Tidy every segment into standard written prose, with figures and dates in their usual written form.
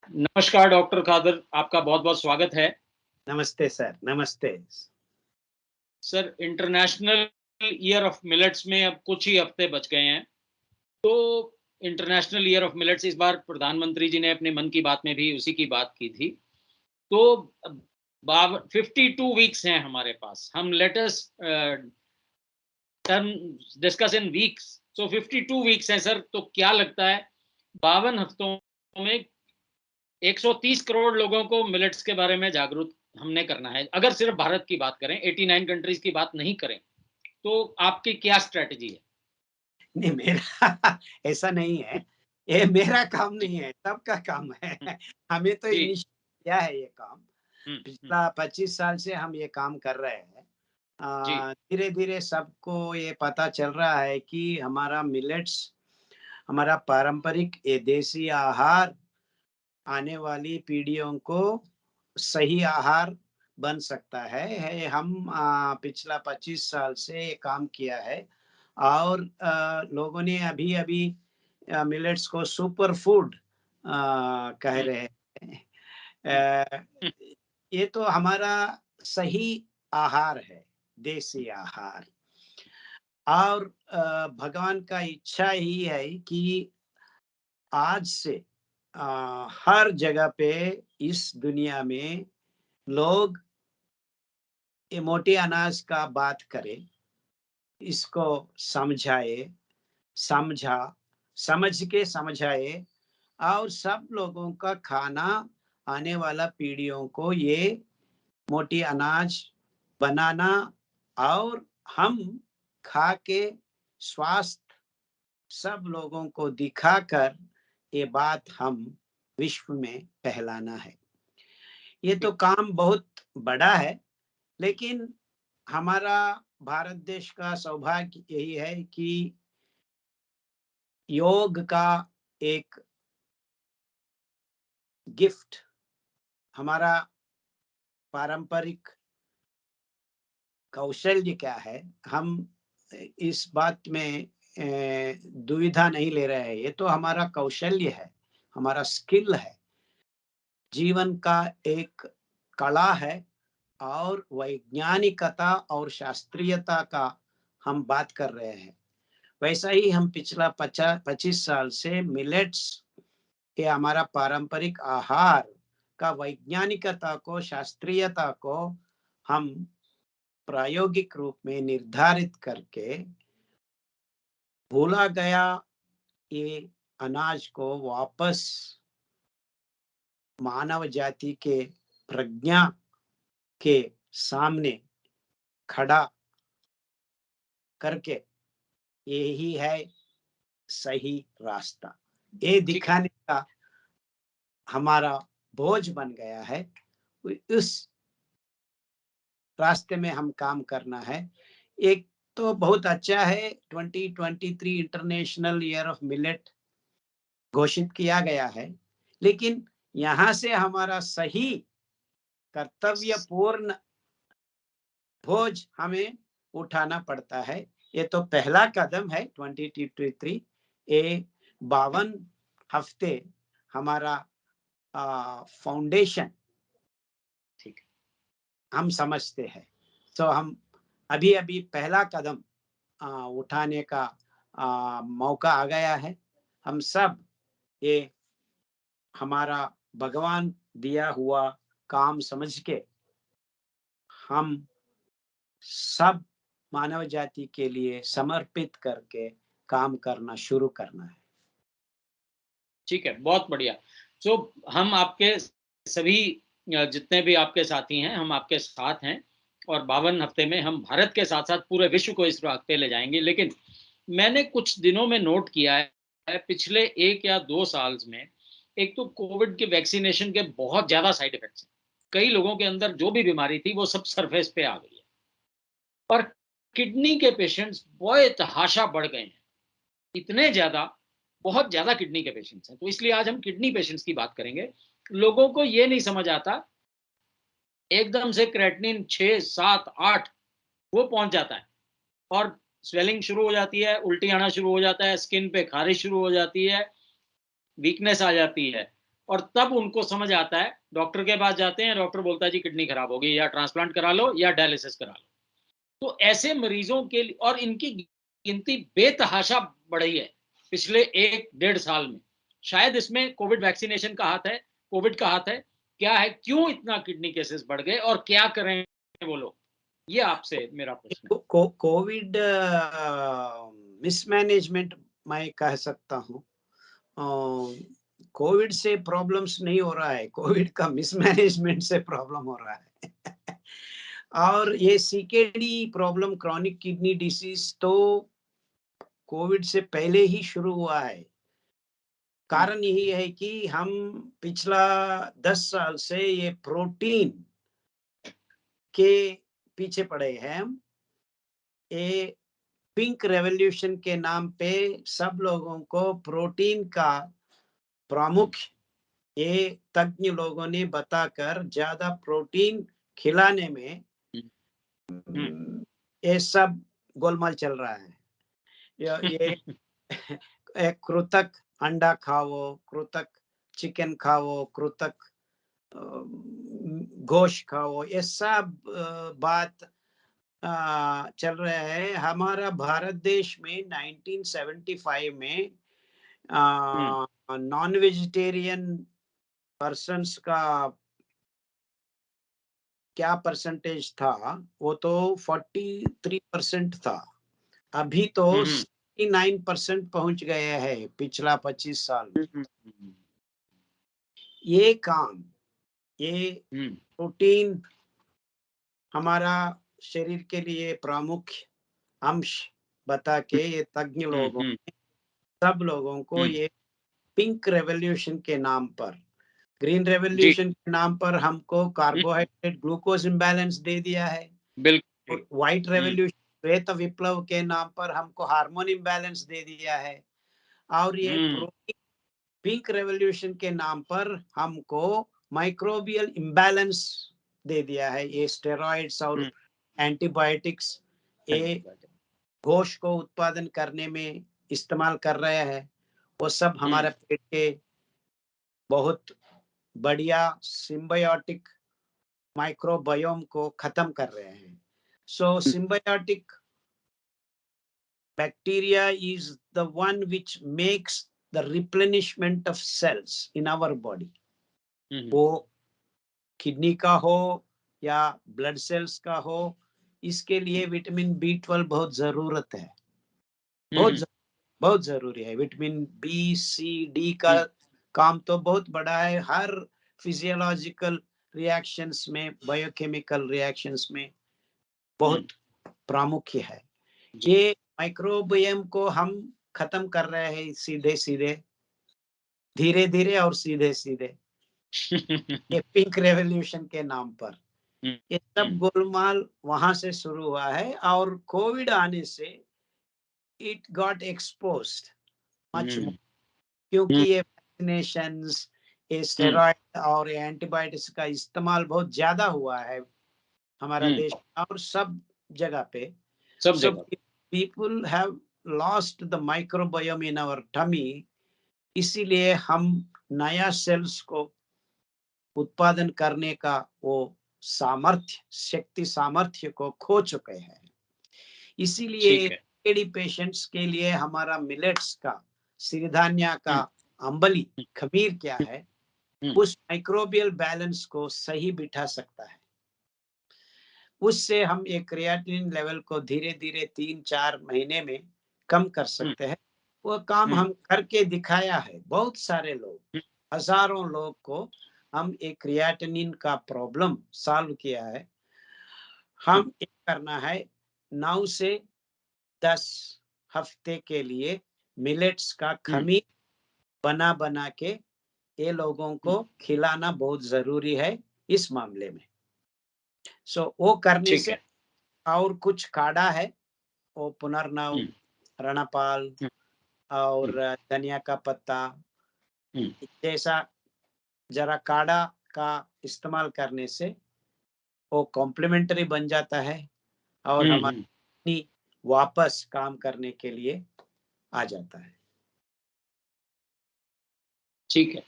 नमस्कार डॉक्टर खादर, आपका बहुत-बहुत स्वागत है। नमस्ते सर, नमस्ते। Sir, international year of millets में अब कुछ ही हफ्ते बच गए हैं। तो इंटरनेशनल ईयर ऑफ मिलेट्स इस बार प्रधानमंत्री जी ने अपने मन की बात में भी उसी की बात की थी। तो अब 52 वीक्स हैं हमारे पास। हम let us term discuss in weeks. So 52 weeks हैं सर, तो क्या लगता है 52 हफ्तों में 130 करोड़ लोगों को मिलेट्स के बारे में जागरूक हमने करना है। अगर सिर्फ भारत की बात करें, 89 कंट्रीज की बात नहीं करें, तो आपकी क्या स्ट्रेटजी है? नहीं मेरा ऐसा नहीं है, ये मेरा काम नहीं है, सबका काम है। हुँ, हमें तो जी। इनिशिएट किया है ये काम। हुँ, हुँ, पिछला 25 साल से हम ये काम कर रहे हैं। जी। धीरे-धीरे सबको ये पता चल रहा है कि हमारा मिलेट्स, हमारा पारंपरिक ये देसी आहार आने वाली पीढ़ियों को सही आहार बन सकता है। हम पिछला 25 साल से ये काम किया है और लोगों ने अभी-अभी मिलेट्स को सुपर फूड कह हुँ, रहे हैं। हुँ, अ, हुँ, ये तो हमारा सही आहार है, देसी आहार। और भगवान का इच्छा ही है कि आज से हर जगह पे इस दुनिया में लोग ये मोटे अनाज का बात करें, इसको समझाए, समझा समझ के समझाए और सब लोगों का खाना आने वाला पीढ़ियों को ये मोटी अनाज बनाना और हम खा के स्वास्थ्य सब लोगों को दिखाकर ये बात हम विश्व में फैलाना है। ये तो जी, काम बहुत बड़ा है, लेकिन हमारा भारत देश का सौभाग्य यही है कि योग का एक गिफ्ट हमारा पारंपरिक कौशल्य क्या है, हम इस बात में दुविधा नहीं ले रहे हैं। ये तो हमारा कौशल्य है, हमारा स्किल है, जीवन का एक कला है और वैज्ञानिकता और शास्त्रीयता का हम बात कर रहे हैं। वैसा ही हम पिछला 25 साल से मिलेट्स ये हमारा पारंपरिक आहार का वैज्ञानिकता को, शास्त्रीयता को हम प्रायोगिक रूप में निर्धारित करके भूला गया ये अनाज को वापस मानव जाति के प्रज्ञा के सामने खड़ा करके यही है सही रास्ता। ये ठीक है। दिखाने का हमारा बोझ बन गया है। उस रास्ते में हम काम करना है। एक तो बहुत अच्छा है 2023 इंटरनेशनल ईयर ऑफ मिलेट घोषित किया गया है, लेकिन यहाँ से हमारा सही यस। कर्तव्यपूर्ण बोझ हमें उठाना पड़ता है। ये तो पहला कदम है 2023। ये 52 हफ्ते हमारा फाउंडेशन ठीक है। हम समझते हैं। तो हम अभी-अभी पहला कदम उठाने का मौका आ गया है। हम सब ये हमारा भगवान दिया हुआ काम समझ के हम सब मानव जाति के लिए समर्पित करके काम करना शुरू करना है। ठीक है, बहुत बढ़िया। सो हम आपके सभी जितने भी आपके साथी हैं, हम आपके साथ हैं और 52 हफ्ते में हम भारत के साथ-साथ पूरे विश्व को इस राह पे ले जाएँगे। लेकिन मैंने कुछ दिनों में नोट किया है, पिछले 1 या 2 साल्स में, एक तो कोविड के वैक्सीनेशन के बहुत ज़्यादा साइड इफ़ेक्ट्स हैं। कई लोगों के अंदर जो भी बीमारी थी, वो सब सरफ़ेस पे आ गई है और किडनी के पेशेंट्स बेतहाशा बढ़ गए हैं। इतने ज़्यादा, बहुत ज़्यादा किडनी के पेशेंट्स हैं। तो इसलिए आज हम किडनी पेशेंट्स की बात करेंगे। लोगों को ये नहीं समझ आता, एकदम से क्रेटिनिन 6, 7, 8 वो पहुँच जाता है और स्वेलिंग शुरू हो जाती है, उल्टी आना शुरू हो जाता है, स्किन पे ख़ारिश शुरू हो जाती है, वीकनेस आ जाती है। और तब उनको समझ आता है, डॉक्टर के पास जाते हैं, डॉक्टर बोलता है जी किडनी खराब हो गई, या ट्रांसप्लांट करा लो या डायलिसिस करा लो। तो ऐसे मरीजों के लिए, और इनकी गिनती बेतहाशा बढ़ी है पिछले 1 डेढ़ साल में। शायद इसमें कोविड वैक्सीनेशन का हाथ है, कोविड का हाथ है। क्या है, क्यों इतना किडनी केसेस बढ़ गए और क्या करें वो लोग? ये आपसे मेरा प्रश्न है। कोविड मिसमैनेजमेंट मैं कह सकता हूँ। कोविड से प्रॉब्लम्स नहीं हो रहा है, कोविड का मिसमैनेजमेंट से प्रॉब्लम हो रहा है। और ये CKD problem, chronic kidney disease, तो कोविड से पहले ही शुरू हुआ है। कारण यही है कि हम पिछला 10 साल से ये प्रोटीन के पीछे पड़े हैं। हम ये पिंक रेवोल्यूशन के नाम पे सब लोगों को प्रोटीन का प्रामुख्य ये तज्ञ लोगों ने बताकर ज्यादा प्रोटीन खिलाने में ये सब गोलमाल चल रहा है। ये एक कृतक अंडा खाओ, कृतक चिकन खाओ, कृतक गोश्त खाओ, ये सब बात चल रहा है। हमारा भारत देश में 1975 में नॉन वेजिटेरियन पर्सन्स का क्या परसेंटेज था, वो तो 43% था। अभी तो 69% पहुंच गए हैं पिछला 25 साल में। ये काम, ये प्रोटीन हमारा शरीर के लिए प्रमुख अंश बता के ये तज्ञ लोगों, सब लोगों को ये पिंक रेवोल्यूशन के नाम पर, ग्रीन रेवोल्यूशन के नाम पर हमको कार्बोहाइड्रेट ग्लूकोज इम्बैलेंस दे दिया है। बिल्कुल। व्हाइट रेवोल्यूशन, श्वेत विप्लव के नाम पर हमको हार्मोन इम्बैलेंस दे दिया है। और ये प्रोटीन पिंक रेवोल्यूशन के नाम पर हमको माइक्रोबियल इम्बैलेंस दे दिया है। ये स्टेरॉइड्स और एंटीबायोटिक्स ये गोश्त को उत्पादन करने में इस्तेमाल कर रहे हैं, वो सब हमारे पेट के बहुत बढ़िया सिम्बायोटिक माइक्रोबायोम को खत्म कर रहे हैं। सो symbiotic bacteria is the one which makes the replenishment of cells in our body. वो किडनी का हो या ब्लड सेल्स का हो, इसके लिए विटामिन B12 बहुत जरूरत है, बहुत जरूरी है। विटामिन बी, सी, डी का काम तो बहुत बड़ा है, हर फिजियोलॉजिकल रिएक्शंस में, बायोकेमिकल रिएक्शंस में बहुत प्रामुख्य है। ये माइक्रोबियम को हम खत्म कर रहे हैं सीधे सीधे, धीरे धीरे और सीधे सीधे, ये पिंक रेवोल्यूशन के नाम पर। ये सब गोलमाल वहां से शुरू हुआ है, और कोविड आने से it got exposed much more, क्योंकि ये वैक्सीनेशंस, ये स्टेरॉइड और एंटीबायोटिक्स का इस्तेमाल बहुत ज्यादा हुआ है हमारा देश और सब जगह पे। So people have lost the microbiome in our tummy, इसीलिए हम नया सेल्स को उत्पादन करने का वो सामर्थ्य, शक्ति सामर्थ्य को खो चुके हैं। इसीलिए एडी पेशेंट्स के लिए हमारा मिलेट्स का, सिरधान्य का अंबली, खमीर क्या है, उस माइक्रोबियल बैलेंस को सही बिठा सकता है। उससे हम एक क्रिएटिनिन लेवल को धीरे धीरे 3-4 महीने में कम कर सकते हैं। वो काम हम करके दिखाया है। बहुत सारे लोग, हजारों लोग को हम एक क्रिएटिनिन का प्रॉब्लम सॉल्व किया है। हम एक करना है 9 से 10 हफ्ते के लिए मिलेट्स का खमीर बना बना के ये लोगों को खिलाना बहुत जरूरी है इस मामले में। वो करने से, और कुछ काढ़ा है, वो पुनर्नव, रणपाल और धनिया का पत्ता जैसा जरा काढ़ा का इस्तेमाल करने से वो कॉम्प्लीमेंट्री बन जाता है और हमारी वापस काम करने के लिए आ जाता है। ठीक है।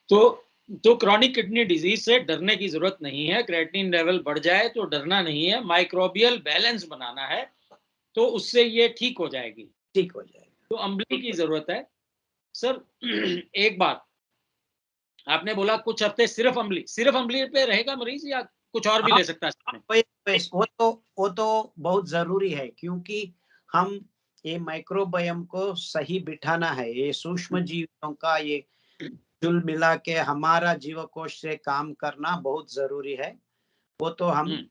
तो क्रॉनिक किडनी डिजीज से डरने की जरूरत नहीं है। क्रिएटिनिन लेवल बढ़ जाए तो डरना नहीं है, माइक्रोबियल बैलेंस बनाना है, तो उससे ये ठीक हो जाएगी, ठीक हो जाएगा। तो अम्बली की जरूरत है। सर एक बात, आपने बोला कुछ हफ्ते सिर्फ अम्बली पे रहेगा मरीज या कुछ और भी हाँ, ले सकता है? वो तो बहुत जरूरी है, क्योंकि हम ये माइक्रोबायोम को सही बिठाना है। ये सूक्ष्म जीवों का ये जुल मिला के हमारा जीवकोश से काम करना बहुत जरूरी है। वो तो हम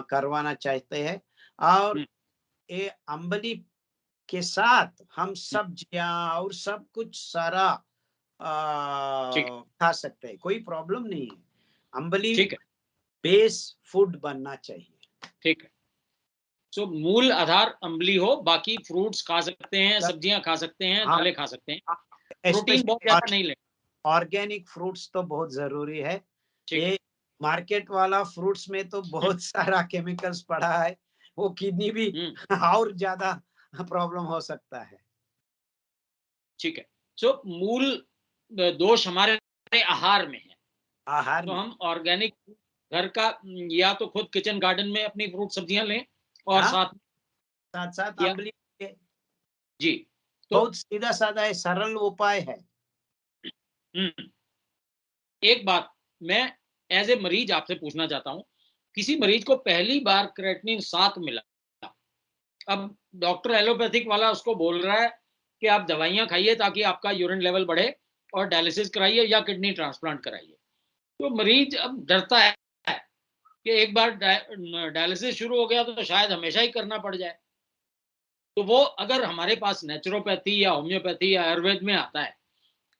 करवाना चाहते हैं। और ये अम्बली के साथ हम सब्जियां और सब कुछ सारा ठीक खा सकते हैं, कोई प्रॉब्लम नहीं है। अम्बली ठीक है, बेस फूड बनना चाहिए। ठीक है। सो मूल आधार अम्बली हो, बाकी फ्रूट्स खा सकते हैं, सब्जियां खा सकते हैं, हाँ, दालें खा सकते हैं, प्रोटीन बहुत स्पेशली ज्यादा नहीं लें। ऑर्गेनिक फ्रूट्स तो बहुत जरूरी है। ठीक है। ये मार्केट वाला फ्रूट्स में तो बहुत सारा केमिकल्स पड़ा है, वो किडनी भी हम्म, और ज्यादा प्रॉब्लम हो सकता है। ठीक है। सो मूल दोष हमारे आहार में है। आहार तो में। हम ऑर्गेनिक घर का, या तो खुद किचन गार्डन में अपनी फ्रूट सब्जियां लें, और हाँ, साथ साथ साथ या अम्बली के जी। तो बहुत सीधा साधा है, सरल उपाय है। एक बात मैं एज ए मरीज आपसे पूछना चाहता हूं, किसी मरीज को पहली बार क्रेटिनिन 7 मिला, अब डॉक्टर एलोपैथिक वाला उसको बोल रहा है कि आप दवाइयां खाइए ताकि आपका यूरिन लेवल बढ़े, और डायलिसिस कराइए या किडनी ट्रांसप्लांट कराइए। तो मरीज अब डरता है कि एक बार डायलिसिस शुरू हो गया तो शायद हमेशा ही करना पड़ जाए। तो वो अगर हमारे पास नेचुरोपैथी या होम्योपैथी या आयुर्वेद में आता है,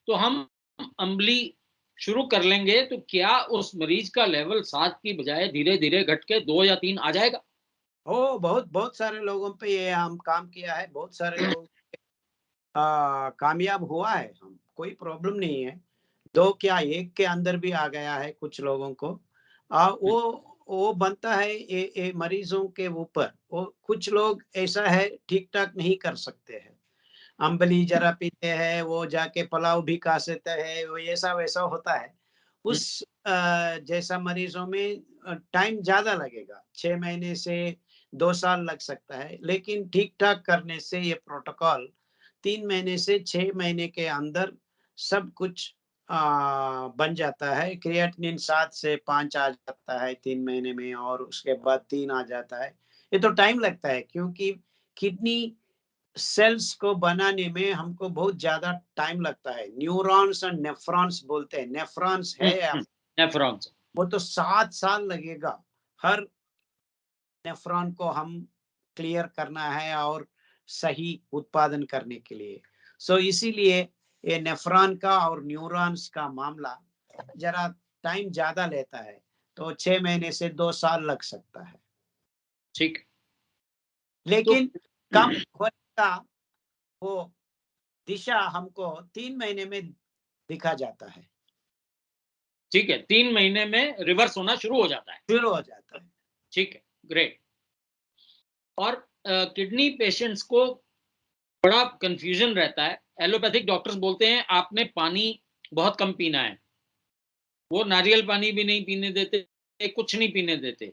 तो हम अम्बली शुरू कर लेंगे, तो क्या उस मरीज का लेवल 7 की बजाय धीरे धीरे घट के 2 या 3 आ जाएगा? ओ, बहुत बहुत सारे लोगों पे ये हम काम किया है, बहुत सारे लोग कामयाब हुआ है। हम कोई प्रॉब्लम नहीं है। दो क्या, एक के अंदर भी आ गया है कुछ लोगों को। वो बनता है ये मरीजों के ऊपर। वो कुछ लोग ऐसा है ठीक ठाक नहीं कर सकते हैं, अम्बली जरा पीते हैं, वो जाके पुलाव भी खा सकते हैं, वो ऐसा वैसा होता है। उस जैसा मरीजों में टाइम ज्यादा लगेगा, 6 महीने से 2 साल लग सकता है। लेकिन ठीक ठाक करने से ये प्रोटोकॉल 3 महीने से 6 महीने के अंदर सब कुछ बन जाता है। क्रिएटिनिन 7 से 5 आ जाता है 3 महीने में, और उसके बाद 3 आ जाता है। ये तो टाइम लगता है, क्योंकि किडनी सेल्स को बनाने में हमको बहुत ज्यादा टाइम लगता है। न्यूरॉन्स और नेफ्रॉन्स बोलते हैं, नेफ्रॉन्स है नेफ्रॉन से। वो तो 7 साल लगेगा हर नेफ्रॉन को हम क्लियर करना है और सही उत्पादन करने के लिए। सो इसीलिए ये नेफ्रॉन का और न्यूरॉन्स का मामला जरा टाइम ज्यादा लेता है, तो 6 महीने से 2 साल लग सकता है। ठीक। तो लेकिन कम होने का वो दिशा हमको 3 महीने में दिखा जाता है, ठीक है, 3 महीने में रिवर्स होना शुरू हो जाता है। शुरू हो जाता है। ठीक है, ग्रेट। और किडनी पेशेंट्स को बड़ा कंफ्यूजन रहता है। एलोपैथिक डॉक्टर्स बोलते हैं आपने पानी बहुत कम पीना है, वो नारियल पानी भी नहीं पीने देते, कुछ नहीं पीने देते।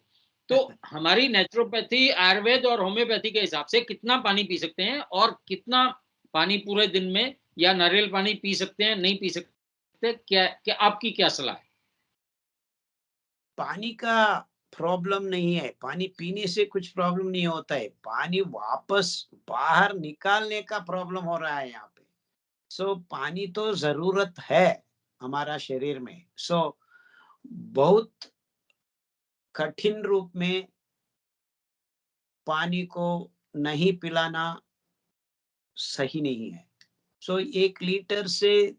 तो हमारी नेचुरोपैथी, आयुर्वेद और होम्योपैथी के हिसाब से कितना पानी पी सकते हैं, और कितना पानी पूरे दिन में, या नारियल पानी पी सकते हैं, नहीं पी सकते, क्या क्या आपकी क्या सलाह है? पानी का प्रॉब्लम नहीं है, पानी पीने से कुछ प्रॉब्लम नहीं होता है, पानी वापस बाहर निकालने का प्रॉब्लम हो रहा है यहाँ पे। सो पानी तो जरूरत है हमारा शरीर में। सो बहुत कठिन रूप में पानी को नहीं पिलाना सही नहीं है। सो 1 लीटर से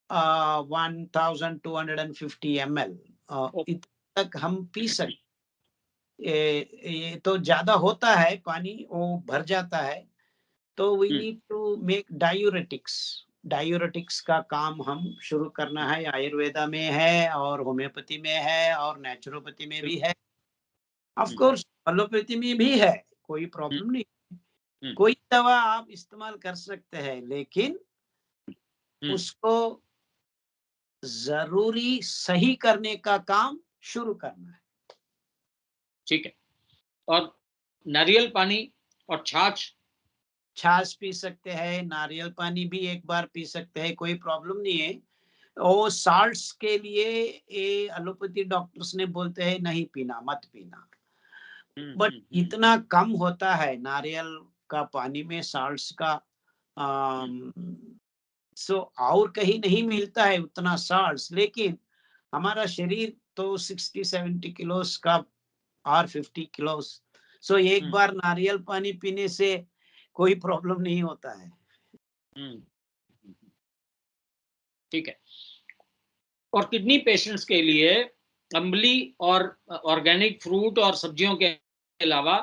1250 ml इतना तक हम पी सकते। ये तो ज्यादा होता है, पानी वो भर जाता है, तो we hmm, need to make diuretics. Diuretics का काम हम शुरू करना है। आयुर्वेदा में है और होम्योपैथी में है और नेचुरोपैथी में भी बिल्कुल। है। ऑफ हम्म, कोर्स एलोपैथी में भी है, कोई हम्म, प्रॉब्लम नहीं। हम्म, कोई दवा आप इस्तेमाल कर सकते हैं, लेकिन हम्म, उसको जरूरी सही करने का काम शुरू करना है। ठीक है। और नारियल पानी और छाछ? छाछ पी सकते हैं, नारियल पानी भी एक बार पी सकते हैं, कोई प्रॉब्लम नहीं है। और साल्ट्स के लिए ये एलोपैथी डॉक्टर्स ने बोलते हैं नहीं पीना, मत पीना। बट इतना कम होता है नारियल का पानी में साल्ट्स का, सो और कहीं नहीं मिलता है उतना साल्ट्स। लेकिन हमारा शरीर तो 60-70 किलोस का और 50 किलोस, सो एक बार नारियल पानी पीने से कोई प्रॉब्लम नहीं होता है। ठीक है। और किडनी पेशेंट्स के लिए अम्बली और ऑर्गेनिक फ्रूट और सब्जियों के अलावा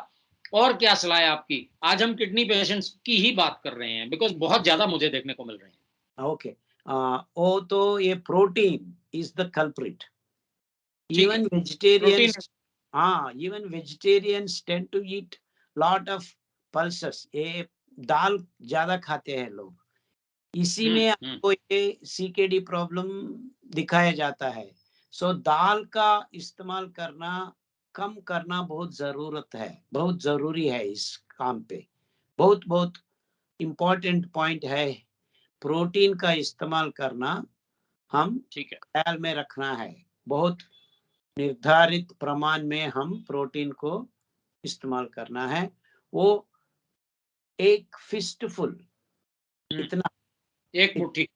और क्या सलाह है आपकी? आज हम किडनी पेशेंट्स की ही बात कर रहे हैं, बिकॉज बहुत ज्यादा मुझे देखने को मिल रहे हैं। ओके, वो तो ये प्रोटीन इज द कल्प्रिट। ठीक है, इवन प्रोटीन। वेजिटेरियंस, हाँ, even vegetarians tend to eat lot of pulses. ये दाल ज्यादा खाते हैं लोग, इसी में आपको ये सीकेडी प्रॉब्लम दिखाया जाता है। सो दाल का इस्तेमाल करना कम करना बहुत जरूरत है, बहुत जरूरी है इस काम पे। बहुत बहुत इम्पोर्टेंट पॉइंट है। प्रोटीन का इस्तेमाल करना हम ठीक है। ख्याल में रखना है। बहुत निर्धारित प्रमाण में हम प्रोटीन को इस्तेमाल करना है। वो एक फिस्टफुल, इतना एक मुट्ठी।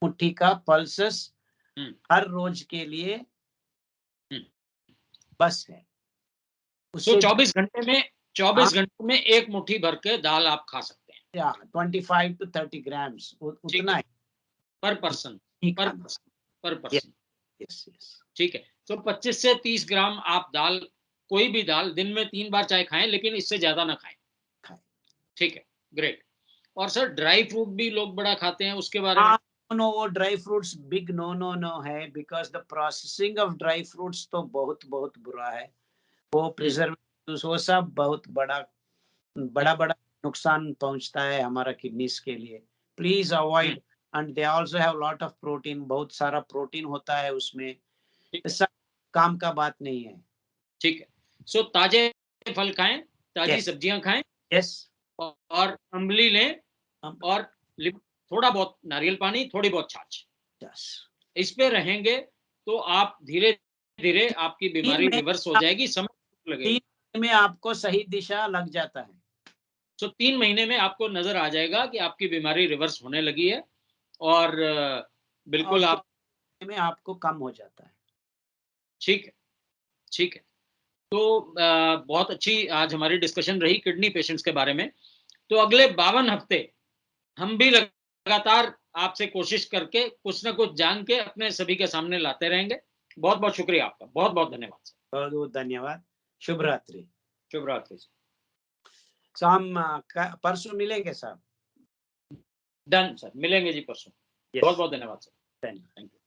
मुट्ठी का पल्सेस हम्म, हर रोज के लिए हम्म। बस है। तो उससे 24 घंटे में, हाँ, 24 घंटे में एक मुट्ठी भर के दाल आप खा सकते हैं। या 25 to 30 ग्राम्स ठीक उतना है, है पर पर्सन। ही पर खाना। पर्सन, पर यस, पर्सन। Yes, yes. ठीक है। तो 25 से 30 ग्राम आप दाल, कोई भी दाल, दिन में 3 बार चाहे खाएं, लेकिन इससे ज्यादा ना खाएं। खाए। ठीक है, ग्रेट। और सर, ड्राई फ्रूट भी लोग बड़ा खाते हैं, उसके बारे में? हाँ, नो, वो dry fruits big no no no है, because the processing of dry fruits तो बहुत बहुत बुरा है। वो प्रिजर्वेटिव्स, वो सब बहुत बड़ा बड़ा बड़ा नुकसान पहुंचता है हमारा किडनीज के लिए। Please avoid. And they also have lot of protein, बहुत सारा प्रोटीन होता है उसमें। ठीक है। ऐसा काम का बात नहीं है। ठीक है। सो ताजे फल खाएं, ताजी यस, सब्जियां खाएं, यस। और अम्बली लें, और थोड़ा बहुत नारियल पानी, थोड़ी बहुत छाछ। यस। इस पे रहेंगे तो आप धीरे धीरे आपकी तीन बीमारी महीने रिवर्स हो जाएगी, समय तीन लगेगा। महीने में आपको सही दिशा लग जाता है। तो 3 महीने में आपको नजर आ जाएगा कि आपकी बीमारी रिवर्स होने लगी है, और और बिल्कुल 2 आप। महीने में आपको कम हो जाता है। ठीक है। ठीक है। तो बहुत अच्छी आज हमारी डिस्कशन रही किडनी पेशेंट्स के बारे में। तो अगले 52 हफ्ते हम भी लगातार आपसे कोशिश करके कुछ ना कुछ जान के अपने सभी के सामने लाते रहेंगे। बहुत बहुत शुक्रिया आपका, बहुत बहुत धन्यवाद सर। बहुत बहुत धन्यवाद। शुभ रात्रि। शुभ रात्रि सर। तो हम परसों मिलेंगे साहब। डन सर, मिलेंगे जी परसों। यस, बहुत बहुत धन्यवाद सर। धन्यवाद। Thank you.